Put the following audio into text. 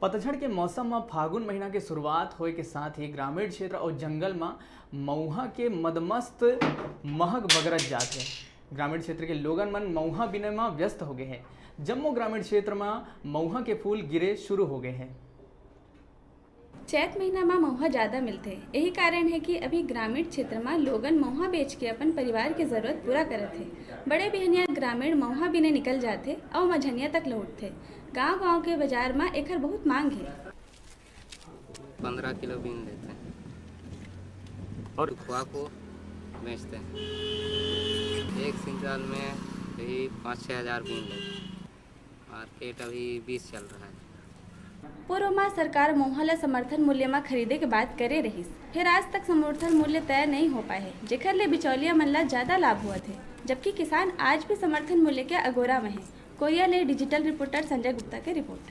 पतझड़ के मौसम में फागुन महीना के शुरुआत होए के साथ ही ग्रामीण क्षेत्र और जंगल में मऊहा के मदमस्त महक बगरत जात है। ग्रामीण क्षेत्र के लोगन मन मऊहा बिने में व्यस्त हो गए हैं। जम्मू ग्रामीण क्षेत्र में मऊहा के फूल गिरे शुरू हो गए हैं। चैत महीना में महुआ ज़्यादा मिलते। यही कारण है कि अभी ग्रामीण क्षेत्र में लोगन महुआ बेच के अपन परिवार के जरूरत पूरा करत थे। बड़े बिहनिया ग्रामीण महुआ बिने निकल जाते और मझनिया तक लौटते। गांव-गांव के बाजार में एकर बहुत मांग है। 15 किलो बीन लेते हैं और खुआ को बेचते हैं। एक सिंचाल में यही 5-6 हज़ार बीन लेते। मार्केट अभी 20 चल रहा है। पूर्व में सरकार महुआ ला समर्थन मूल्य में खरीदे के बात करे रही, फिर आज तक समर्थन मूल्य तय नहीं हो पाए है, जेकर ले बिचौलिया मन ला ज्यादा लाभ हुआ थे, जबकि किसान आज भी समर्थन मूल्य के अगोरा में है। कोरिया ले डिजिटल रिपोर्टर संजय गुप्ता की रिपोर्ट।